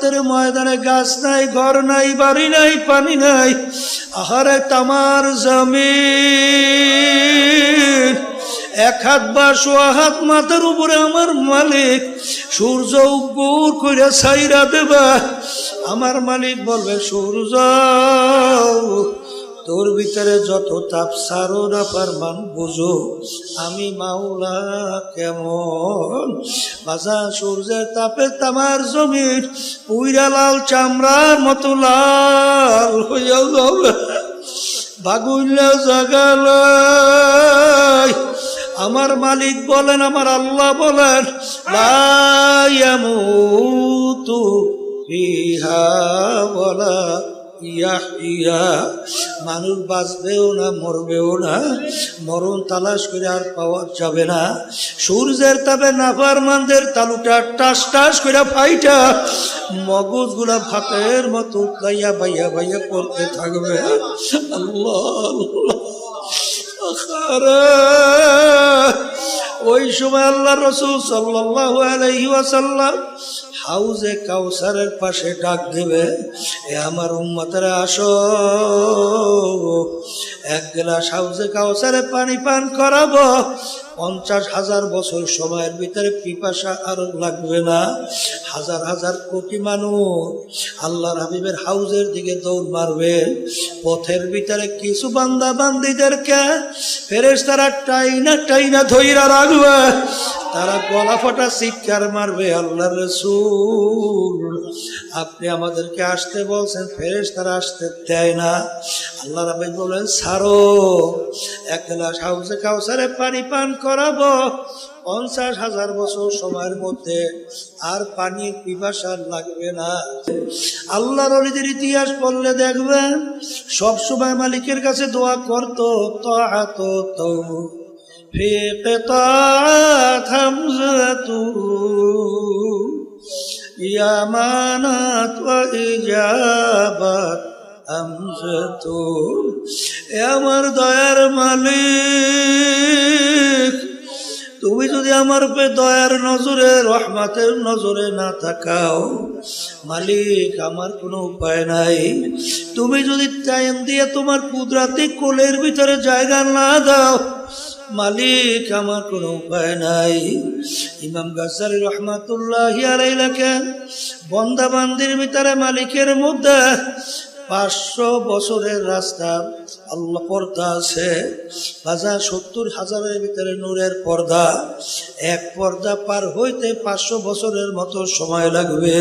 কেয়ামতের ময়দানে গাছ নাই, ঘর নাই, বাড়ি নাই, পানি নাই, আহারে তামার জমিন এক হাত বা সোয়া হাত মাথার উপরে আমার মালিক সূর্য উগ্র করে ছাইরা দেবা। আমার মালিক বলবে, সূর্য তোর ভিতরে যত তাপ সারো না পারমান বুঝো আমি মাওলা কেমন। বাজা সূর্যের তাপে তামার জমিন পুইরা লাল চামড়ার মতো লাল হইয়া যাবে। বাগুইলা জাগাল আমার মালিক বলেন, আমার আল্লাহ বলেন, লা ইয়ামুতু ফিহা ওয়ালা ইয়াহইয়া, মানুষ বাঁচবেও না মরবেও না, মরণ তালাশ করে আর পাওয়া যাবে না। সূর্যের তাপে নাফরমানদের তালুটা টাস টাস করে ফাইটা মগজগুলা ভাতের মতো উতলাইয়া বাইয়া বাইয়া করতে থাকবে। আল্লাহ ওই সময় আল্লাহ রাসূল সাল্লাল্লাহু আলাইহি ওয়াসাল্লাম হাউজে কাউসারের পাশে ডাক দেবে, এ আমার উম্মতেরা আসো, এক গ্লাস হাউজে কাউসারে পানি পান করাবো। 50,000 বছর সময়ের ভিতরে পিপাসা আর লাগবে না। হাজার হাজার কোটি মানুষ আল্লাহর হাবিবের হাউজের দিকে দৌড় মারবে। পথের ভিতরে কিছু বান্দা বান্দিদেরকে ফেরেশতারা টাইনা টাইনা ধইরা রাখবে, তারা গলা ফাটা চিৎকার মারবে, আল্লাহর রাসূল আপনি আমাদেরকে আসতে বলছেন, ফেরেশতারা আসতে দেয় না। আল্লাহ রাব্বুল বলেন, ছাড়ো, এক গ্লাস হাউজে কাউসারে পানি পান করাবো। 50,000 বছর সময়ের মধ্যে আর পানির পিপাসা লাগবে না। আল্লাহর ওলিদের ইতিহাস পড়লে দেখবেন সব সময় মালিকের কাছে দোয়া করতো, তাআত ফি কিতাআত হামজাতু ইয়ামানাত ওয়া ইজাবাত হামজাতু। এ আমার দয়ার মালিক, তুমি যদি আমার উপরে দয়ার নজরে রহমতের নজরে না তাকাও, মালিক আমার কোনো উপায় নাই। তুমি যদি টাইম দিয়ে তোমার কুদরতি কোলের ভিতরে জায়গা না দাও, মালিক আমার কোনো উপায় নাই। ইমাম গাজ্জালী রহমাতুল্লাহি আলাইহি লেখেন, বান্দা বান্দির ভিতরে মালিকের মধ্যে 500 বছরের রাস্তা আল্লাহ পর্দা আছে। 70,000 ভিতরে নূরের পর্দা, এক পর্দা পার হইতে 500 বছরের মতো সময় লাগবে।